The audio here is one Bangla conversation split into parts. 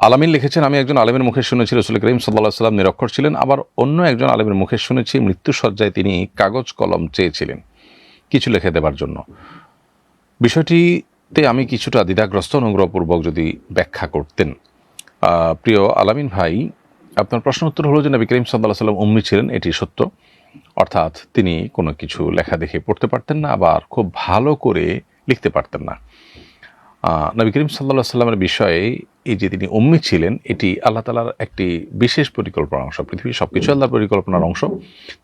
আলামিন লিখেছেন, আমি একজন আলেমের মুখে শুনেছি রাসূল করিম সাল্লাল্লাহু আলাইহি ওয়াসাল্লাম নিরক্ষর ছিলেন, আবার অন্য একজন আলেমের মুখে শুনেছি মৃত্যুশয্যায় তিনি কাগজ কলম চেয়েছিলেন কিছু লিখে দেবার জন্য। বিষয়টিতে আমি কিছুটা দ্বিধাগ্রস্ত, অনুগ্রহপূর্বক যদি ব্যাখ্যা করতেন। প্রিয় আলামিন ভাই, আপনার প্রশ্ন উত্তর হলো যে নবী করিম সাল্লাল্লাহু আলাইহি ওয়াসাল্লাম উম্মি ছিলেন, এটি সত্য। অর্থাৎ তিনি কোনো কিছু লেখা দেখে পড়তে পারতেন না, আবার খুব ভালো করে লিখতে পারতেন না। নবী করিম সাল্লাল্লাহু আলাইহি ওয়াসাল্লামের বিষয়ে এই যে তিনি উম্মি ছিলেন, এটি আল্লাহ তাআলার একটি বিশেষ পরিকল্পনার অংশ। পৃথিবীর সবকিছু আল্লাহর পরিকল্পনার অংশ,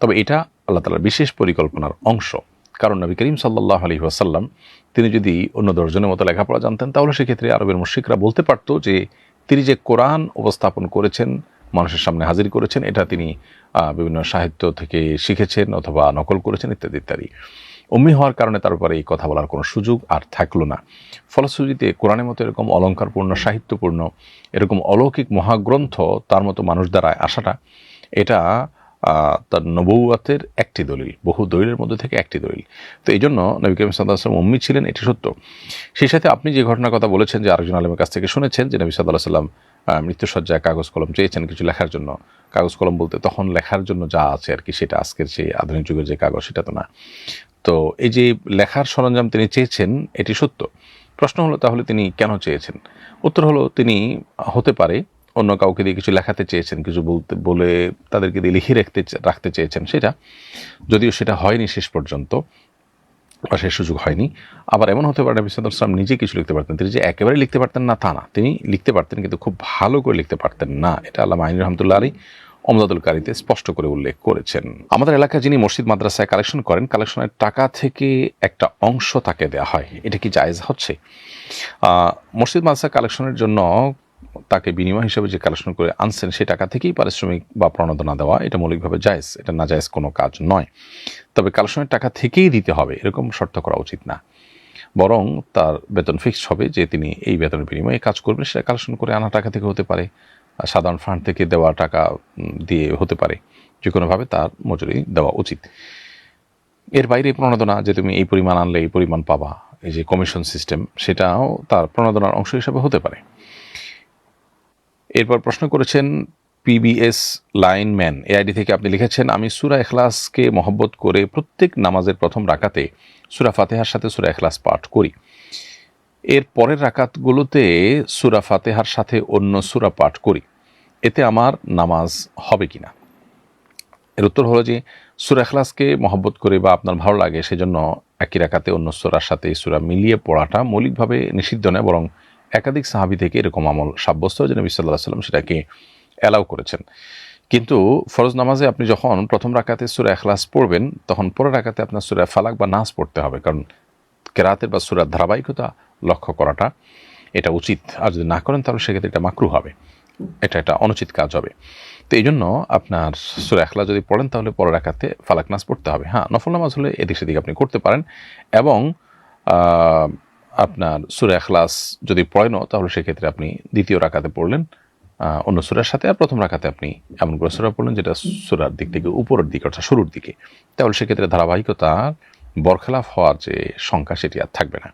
তবে এটা আল্লাহ তাআলার বিশেষ পরিকল্পনার অংশ। কারণ নবী করিম সাল্লাল্লাহু আলাইহি ওয়াসাল্লাম তিনি যদি অন্য 10 জনের মতো লেখাপড়া জানতেন, তাহলে সেক্ষেত্রে আরবের মুশরিকরা বলতে পারত যে তিনি যে কোরআন উপস্থাপন করেছেন, মানুষের সামনে হাজির করেছেন, এটা তিনি বিভিন্ন সাহিত্য থেকে শিখেছেন অথবা নকল করেছেন ইত্যাদি ইত্যাদি। উম্মি হওয়ার কারণে তার উপরে এই কথা বলার কোনো সুযোগ আর থাকলো না। ফলশ্রুতিতে কোরআনের মতো এরকম অলঙ্কারপূর্ণ, সাহিত্যপূর্ণ, এরকম অলৌকিক মহাগ্রন্থ তার মতো মানুষ দ্বারা আসাটা, এটা তার নবুওয়াতের একটি দলিল, বহু দলিলের মধ্যে থেকে একটি দলিল। তো এই জন্য নবী করিম সাল্লাল্লাহু আলাইহি ওয়াসাল্লাম উম্মি ছিলেন, এটি সত্য। সেই সাথে আপনি যে ঘটনার কথা বলেছেন যে আরেকজন আলেমের কাছ থেকে শুনেছেন যে নবী সাল্লাল্লাহু আলাইহি ওয়াসাল্লাম মৃত্যুশয্যায় কাগজ কলম চেয়েছেন কিছু লেখার জন্য। কাগজ কলম বলতে তখন লেখার জন্য যা আছে আর কি, সেটা আজকের যে আধুনিক যুগের যে কাগজ, সেটা তো না। তো এই যে লেখার সরঞ্জাম তিনি চেয়েছেন, এটি সত্য। প্রশ্ন হলো তাহলে তিনি কেন চেয়েছেন? উত্তর হলো তিনি হতে পারে অন্য কাউকে দিয়ে কিছু লেখাতে চেয়েছেন, কিছু বলে তাদেরকে দিয়ে লিখে রাখতে চেয়েছেন, সেটা যদিও সেটা হয়নি শেষ পর্যন্ত, বা সে সুযোগ হয়নি। আবার এমন হতে পারে নবী সাল্লাল্লাহু আলাইহি ওয়াসাল্লাম নিজে কিছু লিখতে পারতেন, তিনি যে একেবারে লিখতে পারতেন না তা না, তিনি লিখতে পারতেন কিন্তু খুব ভালো করে লিখতে পারতেন না। এটা আল্লামা আইনি রহমতুল্লাহ আলাইহি ওমদাদুল কারীতে স্পষ্ট করে উল্লেখ করেছেন। আমাদের এলাকায় যিনি মসজিদ মাদ্রাসায় কালেকশন করেন, কালেকশনের টাকা থেকে একটা অংশ তাকে দেওয়া হয়, এটা কি জায়েজ হচ্ছে? মসজিদ মাদ্রাসা কালেকশনের জন্য তাকে বিনিময় হিসেবে যে কালেকশন করে আনছেন, সে টাকা থেকেই পারিশ্রমিক বা প্রণোদনা দেওয়া, এটা মৌলিকভাবে জায়েজ, এটা না জায়েজ কোনো কাজ নয়। তবে কালেকশনের টাকা থেকেই দিতে হবে এরকম শর্ত করা উচিত না, বরং তার বেতন ফিক্সড হবে যে তিনি এই বেতনের বিনিময়ে কাজ করবেন। সেটা কালেকশন করে আনা টাকা থেকে হতে পারে, সাধারণ ফান্ড থেকে দেওয়া টাকা দিয়ে হতে পারে, যে কোনোভাবে তার মজুরি দেওয়া উচিত। এর বাইরে প্রণোদনা যে তুমি এই পরিমাণ আনলে এই পরিমাণ পাবা, এই যে কমিশন সিস্টেম, সেটাও তার প্রণোদনার অংশ হিসেবে হতে পারে। এরপর প্রশ্ন করেছেন পিবিএস লাইনম্যান, এআইডি থেকে আপনি লিখেছেন, আমি সূরা ইখলাসকে মহব্বত করে প্রত্যেক নামাজের প্রথম রাকাতে সূরা ফাতিহার সাথে সূরা ইখলাস পাঠ করি। এর পরের রাকাতগুলোতে সূরা ফাতিহার সাথে অন্য সূরা পাঠ করি, এতে আমার নামাজ হবে কিনা? এর উত্তর হলো যে সূরা ইখলাসকে মহব্বত করে বা আপনার ভালো লাগে সেজন্য একই রাকাতে অন্য সূরার সাথে সূরা মিলিয়ে পড়াটা মৌলিকভাবে নিষিদ্ধ নয়, বরং একাধিক সাহাবী থেকে এরকম আমল সাব্যস্ত যে নবী সাল্লাল্লাহু আলাইহি ওয়াসাল্লাম সেটাকে অ্যালাউ করেছেন। কিন্তু ফরজ নামাজে আপনি যখন প্রথম রাকাতে সূরা ইখলাস পড়বেন, তখন পরের রাকাতে আপনার সূরা ফালাক বা নাস পড়তে হবে, কারণ কেরাতের বা সূরার ধারাবাহিকতা লক্ষ্য করাটা এটা উচিত। আর যদি না করেন তাহলে সেক্ষেত্রে এটা মাকরুহ হবে, এটা একটা অনুচিত কাজ হবে। তো এই জন্য আপনার সূরা ইখলাস যদি পড়েন তাহলে পরের রাকাতে ফালাক নাস পড়তে হবে। হ্যাঁ, নফল নামাজ হলে এদিক সেদিক আপনি করতে পারেন, এবং আপনার সূরা ইখলাস যদি পড়েনও তাহলে সেক্ষেত্রে আপনি দ্বিতীয় রাকাতে পড়লেন অন্য সূরার সাথে, আর প্রথম রাকাতে আপনি এমন করে সূরা পড়লেন যেটা সূরার দিক থেকে উপরের দিকে, অর্থাৎ শুরুর দিকে, তাহলে সেক্ষেত্রে ধারাবাহিকতা বরখেলাফ হওয়ার যে শঙ্কা সেটি আর থাকবে না।